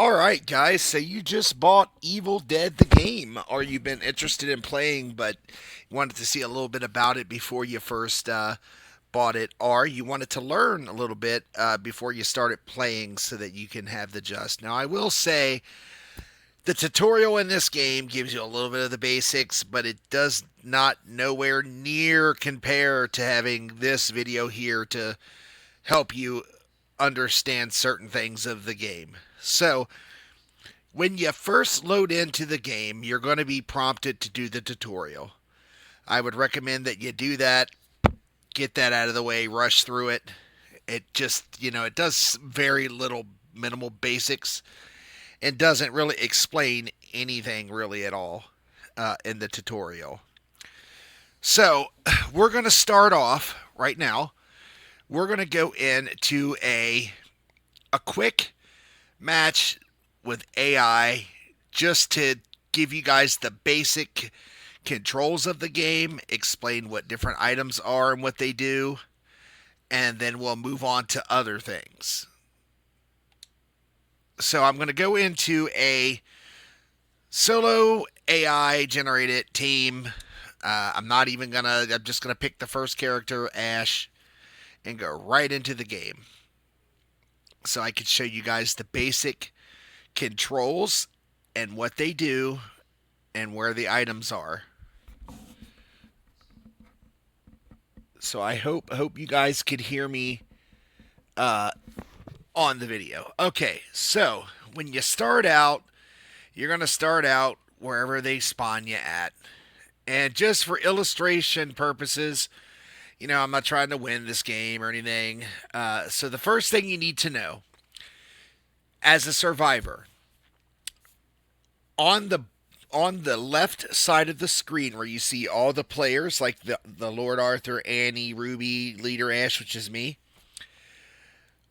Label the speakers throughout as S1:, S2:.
S1: All right, guys. So you just bought Evil Dead the game, or you've been interested in playing, but wanted to see a little bit about it before you first bought it, or you wanted to learn a little bit before you started playing, so that you can have the just. Now, I will say the tutorial in this game gives you a little bit of the basics, but it does not nowhere near compare to having this video here to help you understand certain things of the game. So when you first load into the game, you're going to be prompted to do the tutorial. I would recommend that you do that, get that out of the way, rush through it. It just, it does very little minimal basics and doesn't really explain anything really at all in the tutorial. So, we're going to start off right now. We're going to go into a quick match with AI just to give you guys the basic controls of the game, explain what different items are and what they do, and then we'll move on to other things. So I'm going to go into a solo AI generated team. I'm just going to pick the first character, Ash, and go right into the game. So I can show you guys the basic controls and what they do and where the items are. So I hope you guys could hear me uh, on the video. Okay, so when you start out, you're gonna start out wherever they spawn you at, and just for illustration purposes, I'm not trying to win this game or anything. So the first thing you need to know as a survivor, on the left side of the screen where you see all the players like the Lord Arthur, Annie, Ruby, Leader Ash, which is me.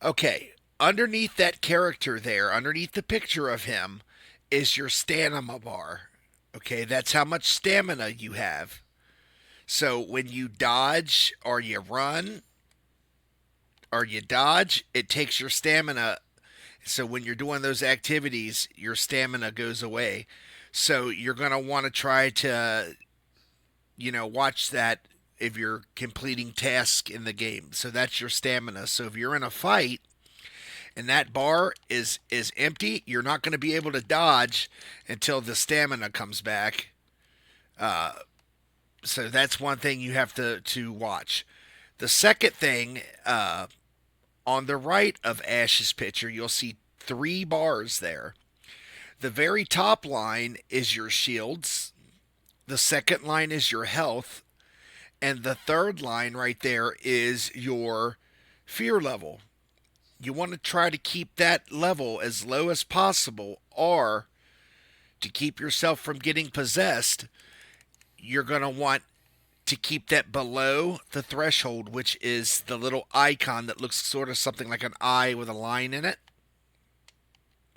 S1: Okay, underneath that character there, underneath the picture of him, is your stamina bar. Okay, that's how much stamina you have. So when you dodge or you run or you dodge, it takes your stamina. So when you're doing those activities, your stamina goes away. So you're going to want to try to, watch that if you're completing tasks in the game. So that's your stamina. So if you're in a fight and that bar is empty, you're not going to be able to dodge until the stamina comes back. Uh, so that's one thing you have to watch. The second thing, on the right of Ash's picture, you'll see three bars there. The very top line is your shields. The second line is your health. And the third line right there is your fear level. You want to try to keep that level as low as possible, or to keep yourself from getting possessed, you're going to want to keep that below the threshold, which is the little icon that looks sort of something like an eye with a line in it.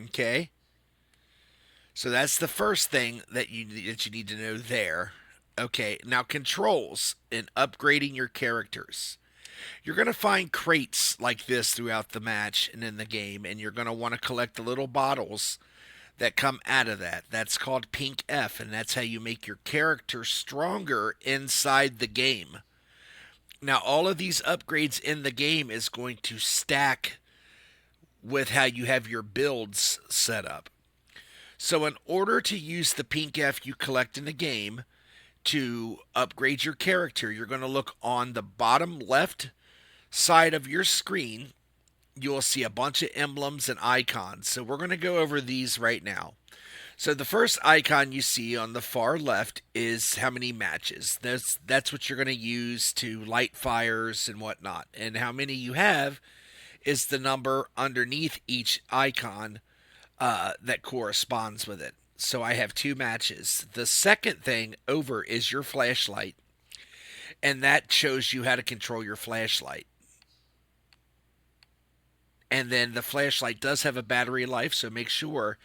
S1: Okay? So that's the first thing that you need to know there. Okay, now controls in upgrading your characters. You're going to find crates like this throughout the match and in the game, and you're going to want to collect the little bottles that come out of that. That's called Pink F, and that's how you make your character stronger inside the game. Now, all of these upgrades in the game is going to stack with how you have your builds set up. So, in order to use the Pink F you collect in the game to upgrade your character, you're going to look on the bottom left side of your screen. You'll see a bunch of emblems and icons. So, we're going to go over these right now. So the first icon you see on the far left is how many matches. That's what you're going to use to light fires and whatnot. And how many you have is the number underneath each icon that corresponds with it. So I have two matches. The second thing over is your flashlight, and that shows you how to control your flashlight. And then the flashlight does have a battery life, so make sure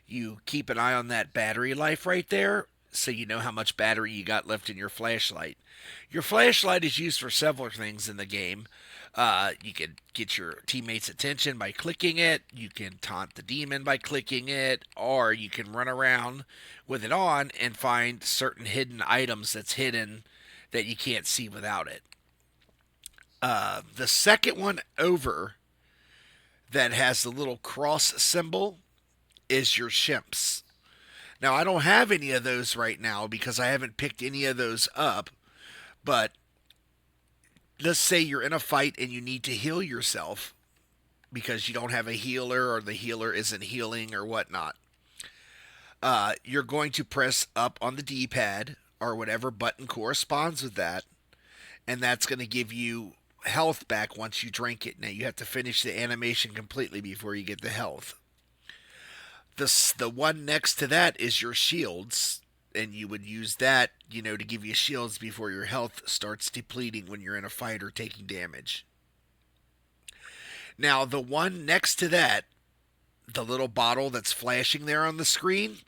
S1: you keep an eye on that battery life right there. so you know how much battery you got left in your flashlight. Your flashlight is used for several things in the game. You can get your teammates' attention by clicking it. You can taunt the demon by clicking it, or you can run around with it on and find certain hidden items that's hidden that you can't see without it. The second one over that has the little cross symbol is your shimps. Now, I don't have any of those right now because I haven't picked any of those up, but let's say you're in a fight and you need to heal yourself because you don't have a healer or the healer isn't healing or whatnot. You're going to press up on the D pad or whatever button corresponds with that, and that's going to give you health back once you drink it. Now, you have to finish the animation completely before you get the health. The one next to that is your shields, and you would use that, to give you shields before your health starts depleting when you're in a fight or taking damage. Now, the one next to that, the little bottle that's flashing there on the screen,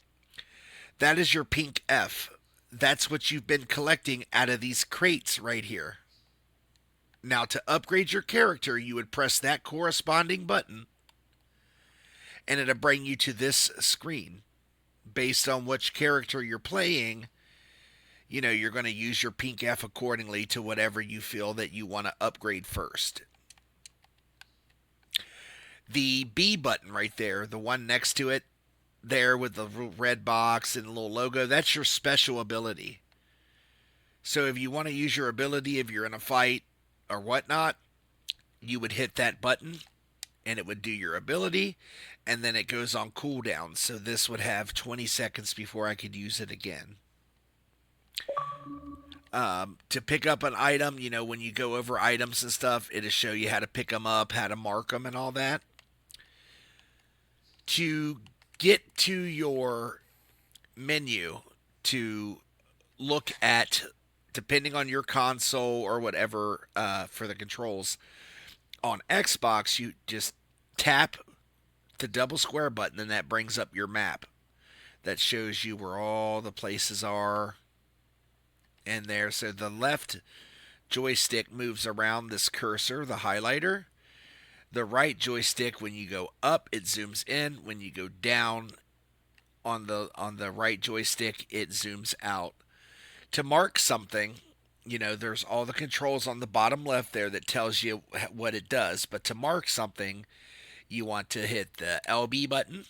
S1: that is your pink F. That's what you've been collecting out of these crates right here. Now, to upgrade your character, you would press that corresponding button, and it'll bring you to this screen. Based on which character you're playing, you're going to use your pink F accordingly to whatever you feel that you want to upgrade first. The B button right there, the one next to it, there with the red box and the little logo, that's your special ability. So if you want to use your ability, if you're in a fight or whatnot, you would hit that button and it would do your ability, and then it goes on cooldown. So this would have 20 seconds before I could use it again. To pick up an item, when you go over items and stuff, it'll show you how to pick them up, how to mark them, and all that. To get to your menu to look at, depending on your console or whatever for the controls, on Xbox, you just tap the double square button and that brings up your map. That shows you where all the places are in there. So the left joystick moves around this cursor, the highlighter. The right joystick, when you go up, it zooms in. When you go down on the right joystick, it zooms out. To mark something, there's all the controls on the bottom left there that tells you what it does. But to mark something, you want to hit the LB button.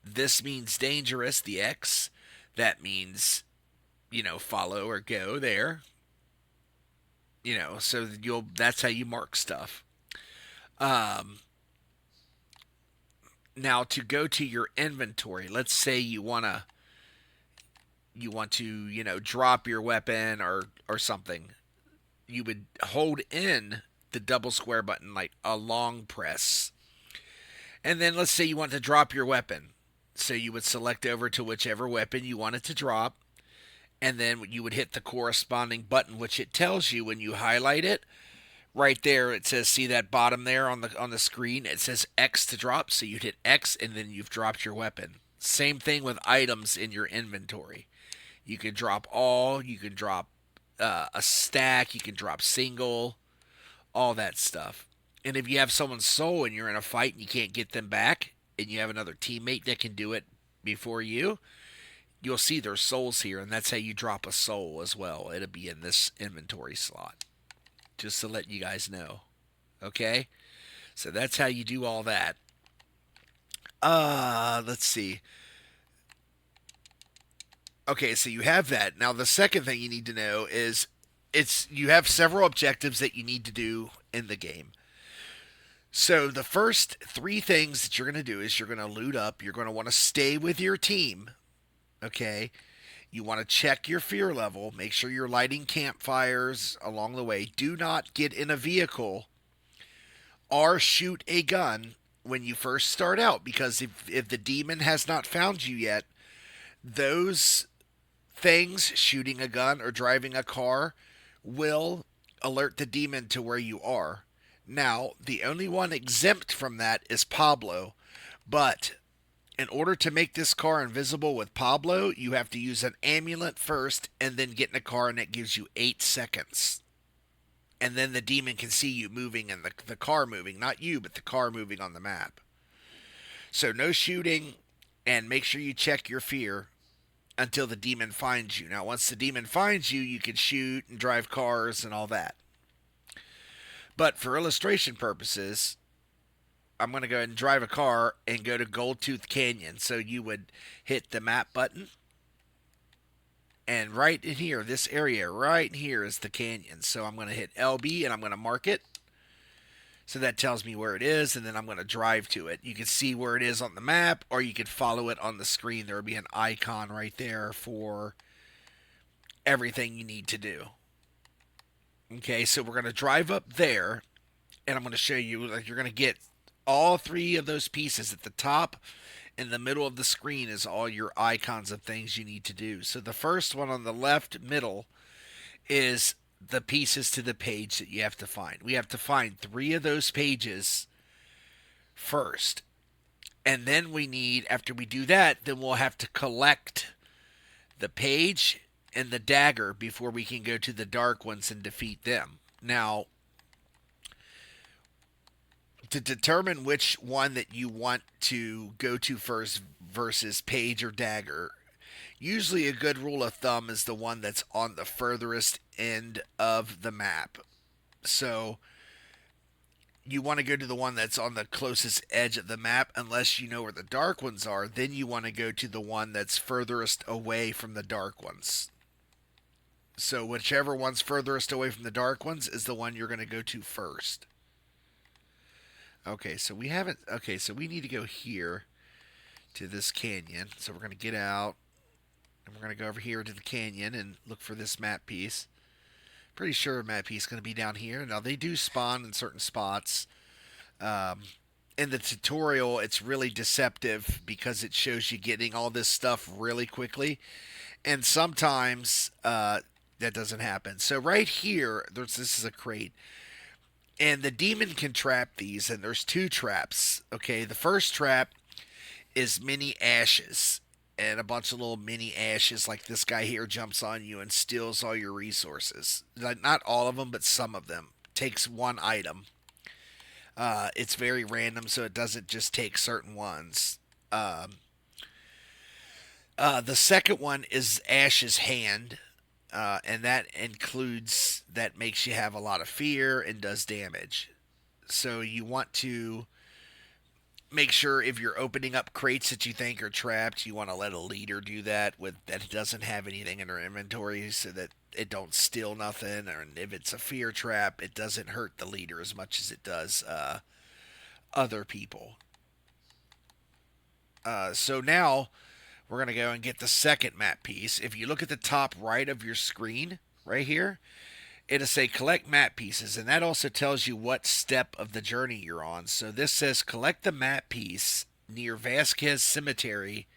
S1: This means dangerous, the X. That means, follow or go there. So that's how you mark stuff. Now to go to your inventory, let's say you want to drop your weapon or something. You would hold in the double square button, like a long press. And then let's say you want to drop your weapon. So you would select over to whichever weapon you wanted to drop, and then you would hit the corresponding button, which it tells you when you highlight it. Right there, it says, see that bottom there on the screen? It says X to drop, so you'd hit X, and then you've dropped your weapon. Same thing with items in your inventory. You can drop all, you can drop a stack, you can drop single, all that stuff. And if you have someone's soul and you're in a fight and you can't get them back, and you have another teammate that can do it before you, you'll see their souls here, and that's how you drop a soul as well. It'll be in this inventory slot. Just to let you guys know. Okay? So that's how you do all that. Let's see. Okay, so you have that. Now the second thing you need to know is you have several objectives that you need to do in the game. So the first three things that you're going to do is you're going to loot up. You're going to want to stay with your team. Okay? You want to check your fear level. Make sure you're lighting campfires along the way. Do not get in a vehicle or shoot a gun when you first start out, because if the demon has not found you yet, those things, shooting a gun or driving a car, will alert the demon to where you are. Now, the only one exempt from that is Pablo, but In order to make this car invisible with Pablo, you have to use an amulet first and then get in a car, and that gives you 8 seconds. And then the demon can see you moving and the car moving. Not you, but the car moving on the map. So no shooting, and make sure you check your fear until the demon finds you. Now, once the demon finds you, you can shoot and drive cars and all that. But for illustration purposes, I'm going to go ahead and drive a car and go to Goldtooth Canyon. So you would hit the map button, and right in here, this area right in here is the canyon. So I'm going to hit LB and I'm going to mark it. So that tells me where it is, and then I'm going to drive to it. You can see where it is on the map, or you can follow it on the screen. There will be an icon right there for everything you need to do. Okay, so we're going to drive up there, and I'm going to show you, like, you're going to get all three of those pieces at the top. In the middle of the screen is all your icons of things you need to do. So the first one on the left middle is the pieces to the page that you have to find. We have to find 3 of those pages first. And then we need, after we do that, then we'll have to collect the page and the dagger before we can go to the dark ones and defeat them. Now, to determine which one that you want to go to first versus page or dagger, usually a good rule of thumb is the one that's on the furthest end of the map. So you want to go to the one that's on the closest edge of the map unless you know where the dark ones are. Then you want to go to the one that's furthest away from the dark ones. So whichever one's furthest away from the dark ones is the one you're going to go to first. Okay, so we haven't... Okay, so we need to go here to this canyon. So we're going to get out, and we're going to go over here to the canyon and look for this map piece. Pretty sure map piece is going to be down here. Now, they do spawn in certain spots. In the tutorial, it's really deceptive because it shows you getting all this stuff really quickly. And sometimes that doesn't happen. So right here, this is a crate. And the demon can trap these, and there's 2 traps. Okay, the first trap is mini ashes. And a bunch of little mini ashes like this guy here jumps on you and steals all your resources. Like, not all of them, but some of them. Takes 1 item. It's very random, so it doesn't just take certain ones. The second one is Ash's Hand. And that makes you have a lot of fear and does damage. So you want to make sure if you're opening up crates that you think are trapped, you want to let a leader do that that doesn't have anything in their inventory so that it don't steal nothing. Or if it's a fear trap, it doesn't hurt the leader as much as it does other people. So now we're going to go and get the second map piece. If you look at the top right of your screen, right here, it'll say collect map pieces, and that also tells you what step of the journey you're on. So this says collect the map piece near Vasquez Cemetery.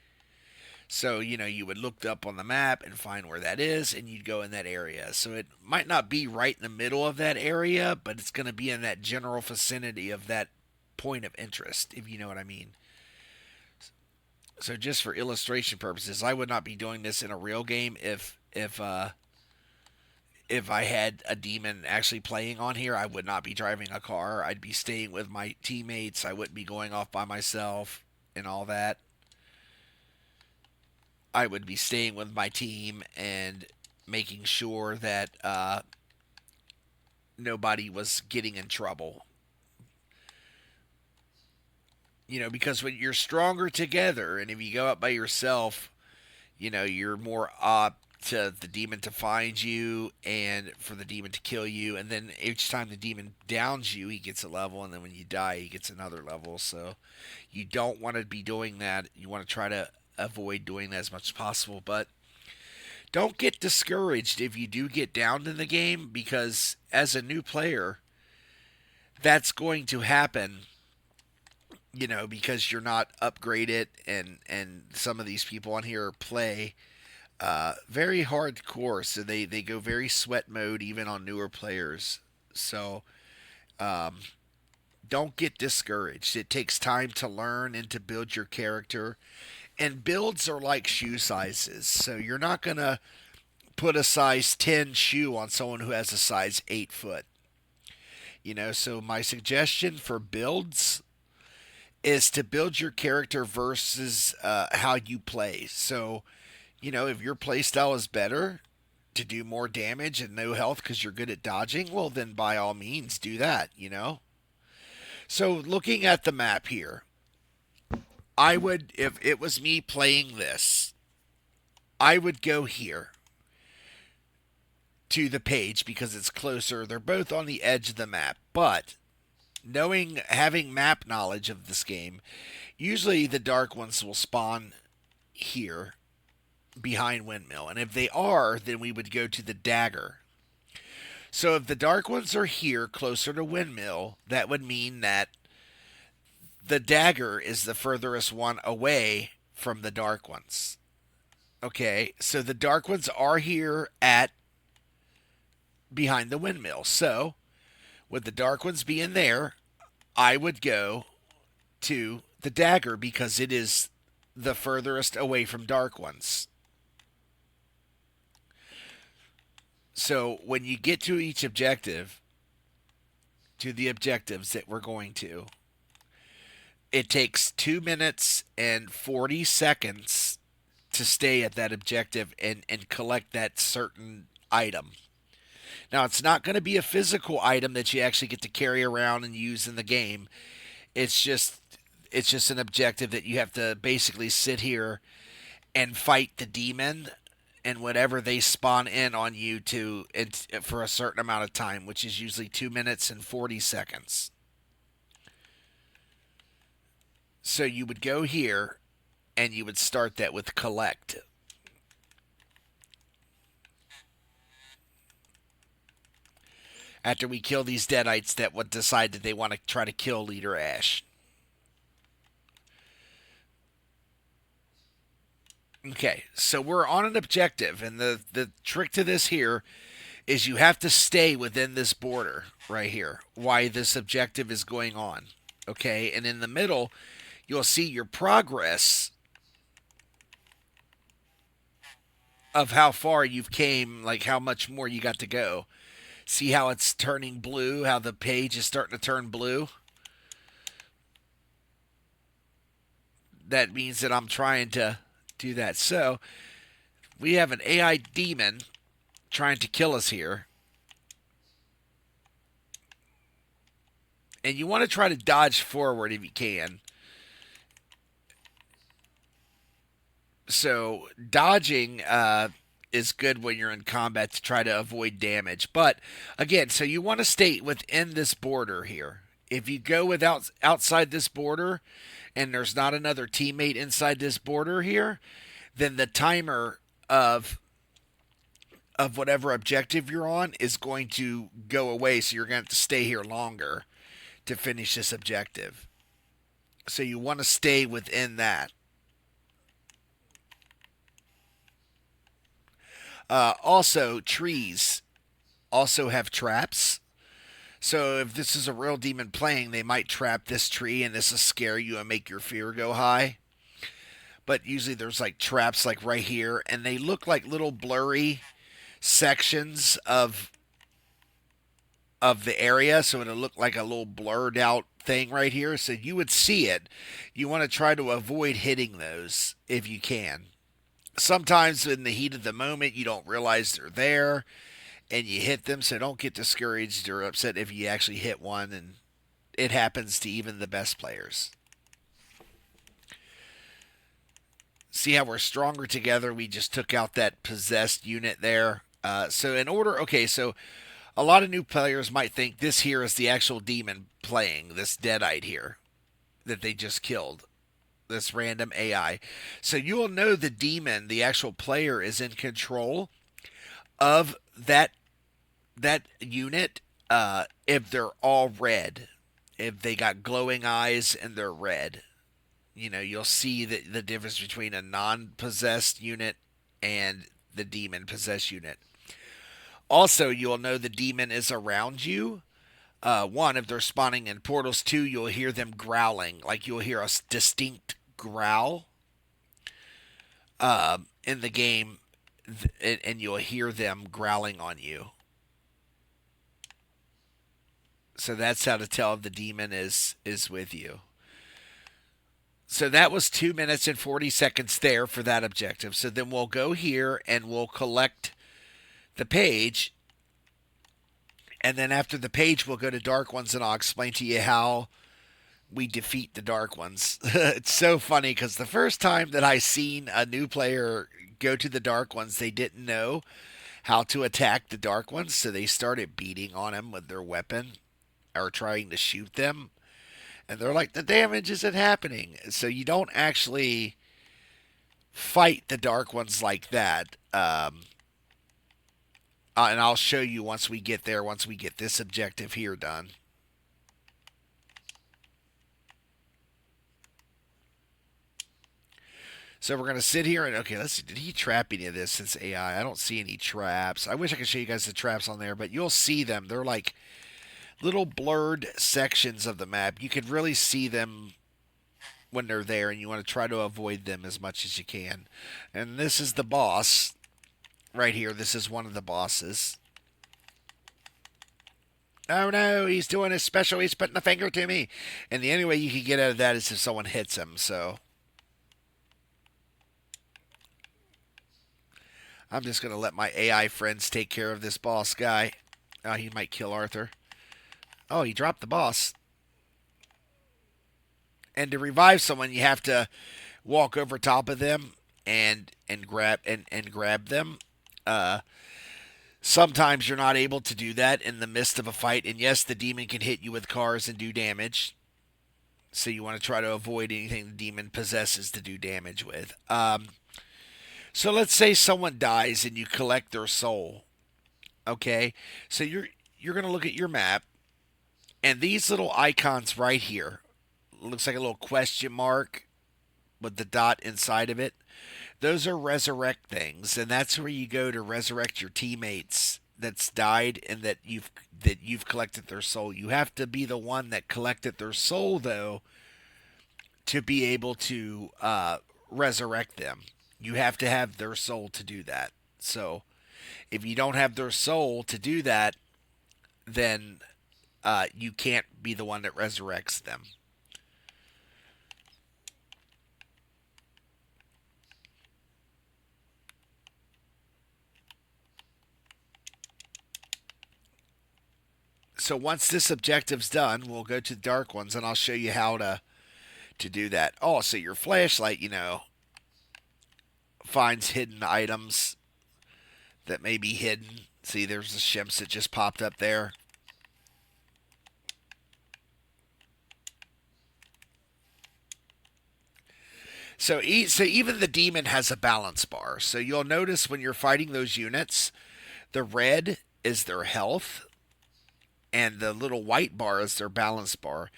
S1: So, you would look up on the map and find where that is, and you'd go in that area. So it might not be right in the middle of that area, but it's going to be in that general vicinity of that point of interest, if you know what I mean. So just for illustration purposes, I would not be doing this in a real game if I had a demon actually playing on here. I would not be driving a car. I'd be staying with my teammates. I wouldn't be going off by myself and all that. I would be staying with my team and making sure that nobody was getting in trouble. Because when you're stronger together, and if you go out by yourself, you're more apt to the demon to find you and for the demon to kill you. And then each time the demon downs you, he gets a level, and then when you die, he gets another level. So you don't want to be doing that. You want to try to avoid doing that as much as possible. But don't get discouraged if you do get downed in the game, because as a new player, that's going to happen. Because you're not upgraded, and some of these people on here play very hardcore, so they go very sweat mode even on newer players. So don't get discouraged. It takes time to learn and to build your character. And builds are like shoe sizes. So you're not going to put a size 10 shoe on someone who has a size 8 foot. So my suggestion for builds is to build your character versus how you play. So, if your play style is better to do more damage and no health because you're good at dodging, well, then by all means do that. So, looking at the map here, I would, if it was me playing this, I would go here to the page because it's closer. They're both on the edge of the map, but having map knowledge of this game, usually the dark ones will spawn here behind Windmill. And if they are, then we would go to the dagger. So if the dark ones are here closer to Windmill, that would mean that the dagger is the furthest one away from the dark ones. Okay, so the dark ones are here at behind the Windmill. So with the dark ones being there, I would go to the dagger because it is the furthest away from dark ones. So when you get to each objective, to the objectives that we're going to, it takes 2 minutes and 40 seconds to stay at that objective and collect that certain item. Now, it's not going to be a physical item that you actually get to carry around and use in the game. It's just an objective that you have to basically sit here and fight the demon and whatever they spawn in on you for a certain amount of time, which is usually 2 minutes and 40 seconds. So you would go here and you would start that with collect. After we kill these Deadites that would decide that they want to try to kill Leader Ash. Okay, so we're on an objective, and the trick to this here is you have to stay within this border right here while this objective is going on. Okay, and in the middle, you'll see your progress of how far you've came, like how much more you got to go. See how it's turning blue, how the page is starting to turn blue? That means that I'm trying to do that. So, we have an AI demon trying to kill us here. And you want to try to dodge forward if you can. So, dodging is good when you're in combat to try to avoid damage. But, again, so you want to stay within this border here. If you go outside this border and there's not another teammate inside this border here, then the timer of whatever objective you're on is going to go away, so you're going to have to stay here longer to finish this objective. So you want to stay within that. Also, trees also have traps. So if this is a real demon playing, they might trap this tree and this will scare you and make your fear go high. But usually there's like traps like right here, and they look like little blurry sections of the area, so it'll look like a little blurred out thing right here. So you would see it. You want to try to avoid hitting those if you can. Sometimes in the heat of the moment you don't realize they're there and you hit them, so don't get discouraged or upset if you actually hit one, and it happens to even the best players. See how we're stronger together? We just took out that possessed unit there. So a lot of new players might think this here is the actual demon playing, this Deadite here that they just killed, this random AI. So you will know the demon, the actual player, is in control of that unit if they're all red. If they got glowing eyes and they're red. You'll see the difference between a non-possessed unit and the demon-possessed unit. Also, you'll know the demon is around you One, if they're spawning in portals. Two, you'll hear them growling. Like you'll hear a distinct growl in the game, and you'll hear them growling on you. So that's how to tell if the demon is with you. So that was 2 minutes and 40 seconds there for that objective. So then we'll go here and we'll collect the page. And then after the page, we'll go to Dark Ones and I'll explain to you how we defeat the Dark Ones. It's so funny because the first time that I seen a new player go to the Dark Ones, they didn't know how to attack the Dark Ones. So they started beating on them with their weapon or trying to shoot them. And they're like, the damage isn't happening. So you don't actually fight the Dark Ones like that. And I'll show you once we get there, once we get this objective here done. So we're going to sit here and, okay, let's see. Did he trap any of this since AI? I don't see any traps. I wish I could show you guys the traps on there, but you'll see them. They're like little blurred sections of the map. You can really see them when they're there, and you want to try to avoid them as much as you can. And this is the boss right here. This is one of the bosses. Oh no, he's doing his special. He's putting a finger to me. And the only way you can get out of that is if someone hits him, so I'm just going to let my AI friends take care of this boss guy. Oh, he might kill Arthur. Oh, he dropped the boss. And to revive someone, you have to walk over top of them and grab them. Sometimes you're not able to do that in the midst of a fight. And yes, the demon can hit you with cars and do damage. So you want to try to avoid anything the demon possesses to do damage with. So let's say someone dies and you collect their soul. Okay, so you're gonna look at your map, and these little icons right here looks like a little question mark with the dot inside of it. Those are resurrect things, and that's where you go to resurrect your teammates that's died and that you've collected their soul. You have to be the one that collected their soul though to be able to resurrect them. You have to have their soul to do that. So if you don't have their soul to do that, then you can't be the one that resurrects them. So once this objective's done, we'll go to the Dark Ones and I'll show you how to do that. Oh, so your flashlight, finds hidden items that may be hidden. See, there's the shimps that just popped up there. So even the demon has a balance bar. So you'll notice when you're fighting those units, the red is their health, and the little white bar is their balance bar.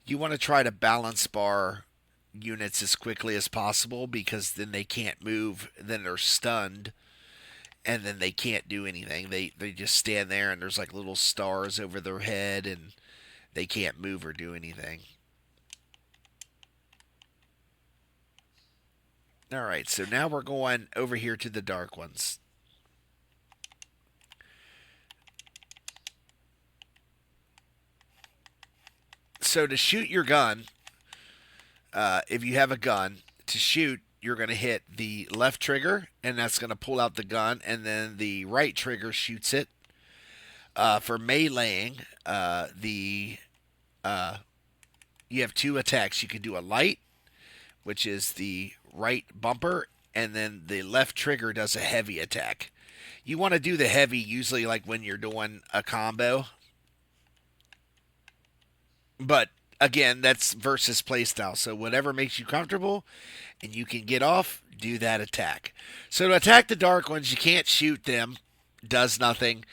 S1: You want to try to balance bar units as quickly as possible because then they can't move, then they're stunned, and then they can't do anything. They just stand there and there's like little stars over their head and they can't move or do anything. All right, so now we're going over here to the Dark Ones. So to shoot your gun, if you have a gun, to shoot, you're going to hit the left trigger, and that's going to pull out the gun, and then the right trigger shoots it. For meleeing, you have two attacks. You can do a light, which is the right bumper, and then the left trigger does a heavy attack. You want to do the heavy usually like when you're doing a combo, but again, that's versus playstyle. So whatever makes you comfortable and you can get off, do that attack. So to attack the Dark Ones, you can't shoot them, does nothing,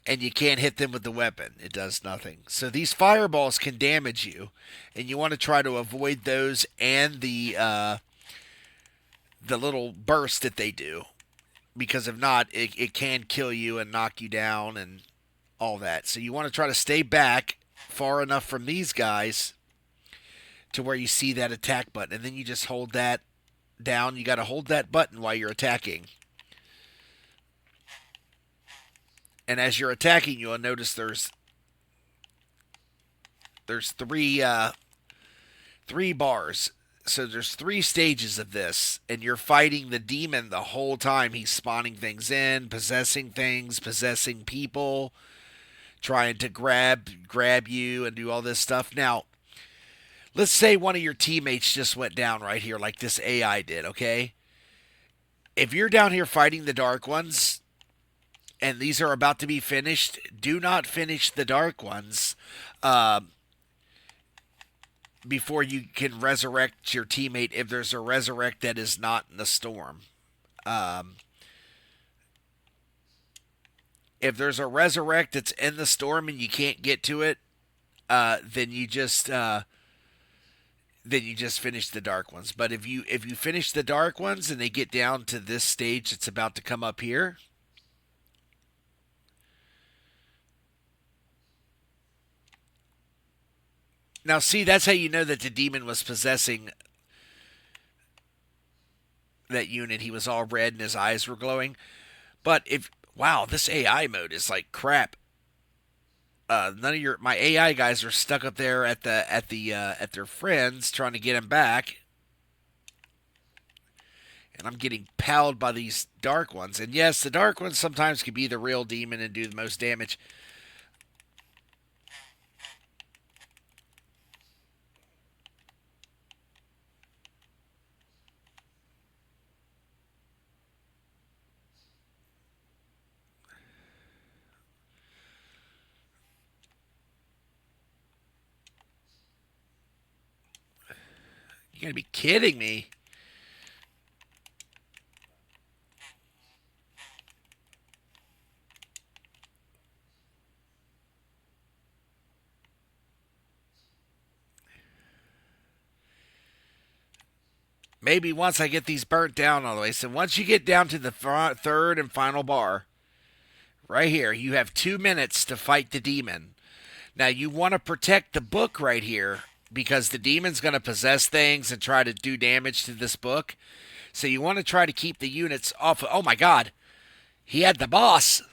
S1: and you can't hit them with the weapon. It does nothing. So these fireballs can damage you, and you want to try to avoid those and the little burst that they do, because if not, it can kill you and knock you down and all that. So you want to try to stay back far enough from these guys to where you see that attack button, and then you just hold that down. You got to hold that button while you're attacking. And as you're attacking, you'll notice there's three bars. So there's three stages of this, and you're fighting the demon the whole time. He's spawning things in, possessing things, possessing people, trying to grab you and do all this stuff. Now, let's say one of your teammates just went down right here, like this AI did. Okay, if you're down here fighting the dark ones, and these are about to be finished, do not finish the dark ones. Um, Before you can resurrect your teammate if there's a resurrect that is not in the storm. Um, if there's a resurrect that's in the storm and you can't get to it, then you just finish the dark ones. But if you finish the dark ones and they get down to this stage that's about to come up here, now see that's how you know that the demon was possessing that unit. He was all red and his eyes were glowing. But if wow, this AI mode is like crap. None of your my AI guys are stuck up there at their friends trying to get him back, and I'm getting palled by these dark ones. And yes, the dark ones sometimes can be the real demon and do the most damage. You gotta be kidding me. Maybe once I get these burnt down all the way. So once you get down to the third and final bar, right here, you have 2 minutes to fight the demon. Now you want to protect the book right here because the demon's going to possess things and try to do damage to this book. So you want to try to keep the units off. Oh my God, he had the boss.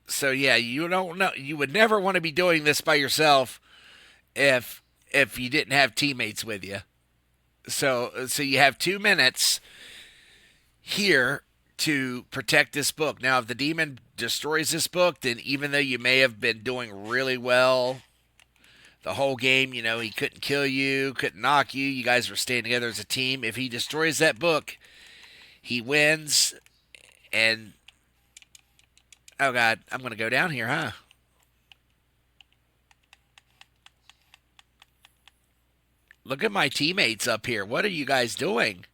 S1: So yeah, you don't know. You would never want to be doing this by yourself if you didn't have teammates with you. So you have 2 minutes here to protect this book. Now, if the demon destroys this book, then even though you may have been doing really well the whole game, he couldn't kill you, couldn't knock you. You guys were staying together as a team. If he destroys that book, he wins. And oh God, I'm gonna go down here, huh? Look at my teammates up here. What are you guys doing?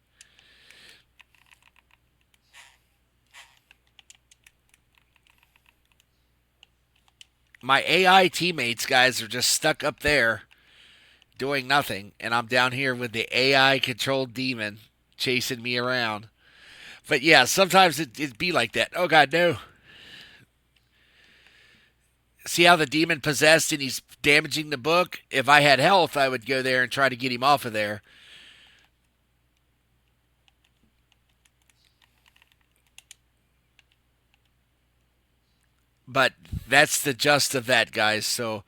S1: My AI teammates, guys, are just stuck up there doing nothing, and I'm down here with the AI controlled demon chasing me around. But yeah, sometimes it'd be like that. Oh God, no. See how the demon possessed and he's damaging the book? If I had health, I would go there and try to get him off of there. But that's the gist of that, guys. So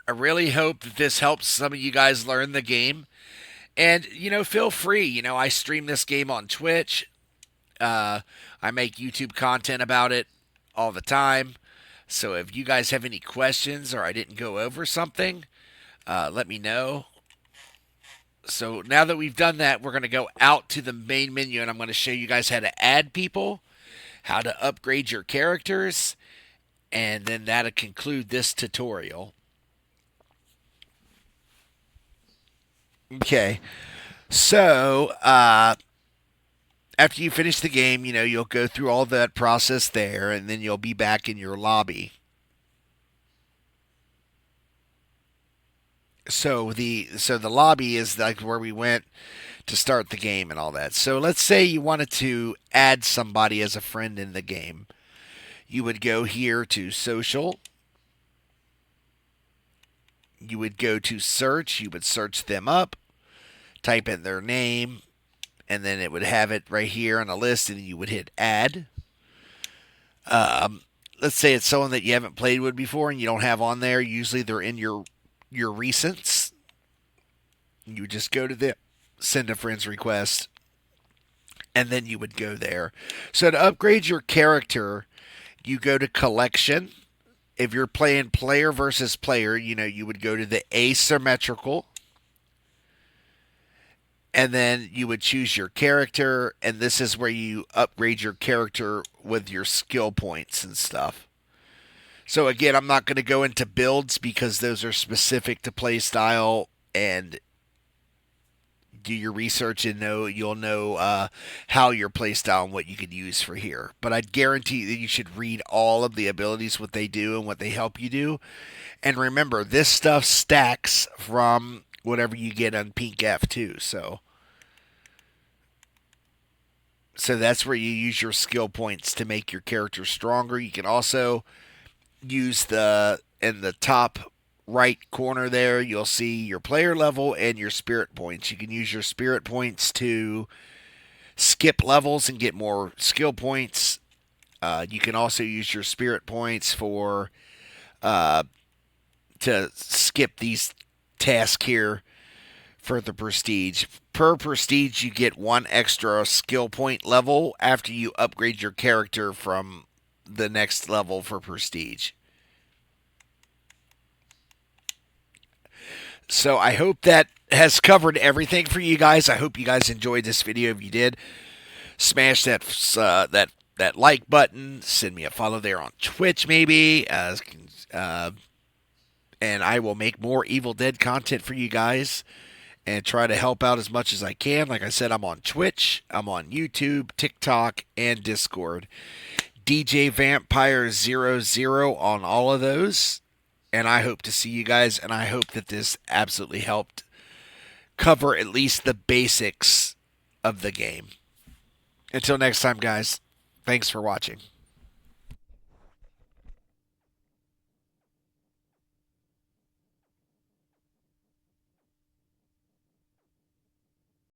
S1: I really hope that this helps some of you guys learn the game. And, feel free. I stream this game on Twitch. I make YouTube content about it all the time. So if you guys have any questions or I didn't go over something, let me know. So now that we've done that, we're going to go out to the main menu and I'm going to show you guys how to add people, how to upgrade your characters, and then that'll conclude this tutorial. Okay. So, after you finish the game, you'll go through all that process there, and then you'll be back in your lobby. So the lobby is like where we went to start the game and all that. So let's say you wanted to add somebody as a friend in the game. You would go here to social. You would go to search. You would search them up, type in their name, and then it would have it right here on a list, and you would hit add. Let's say it's someone that you haven't played with before and you don't have on there. Usually they're in your recents. You would just go to the send a friend's request, and then you would go there. So to upgrade your character, you go to collection. If you're playing player versus player, you would go to the asymmetrical, and then you would choose your character, and this is where you upgrade your character with your skill points and stuff. So again, I'm not going to go into builds because those are specific to playstyle, and do your research and you'll know how your playstyle and what you can use for here. But I'd guarantee that you should read all of the abilities, what they do and what they help you do. And remember, this stuff stacks from whatever you get on Pink F too. So that's where you use your skill points to make your character stronger. You can also use in the top right corner there, you'll see your player level and your spirit points. You can use your spirit points to skip levels and get more skill points. You can also use your spirit points for to skip these tasks here for the prestige. Per prestige, you get one extra skill point level after you upgrade your character from the next level for prestige. So I hope that has covered everything for you guys. I hope you guys enjoyed this video. If you did, smash that like button. Send me a follow there on Twitch, maybe. And I will make more Evil Dead content for you guys and try to help out as much as I can. Like I said, I'm on Twitch, I'm on YouTube, TikTok, and Discord. DJ Vampire 00 on all of those. And I hope to see you guys, and I hope that this absolutely helped cover at least the basics of the game. Until next time, guys, thanks for watching.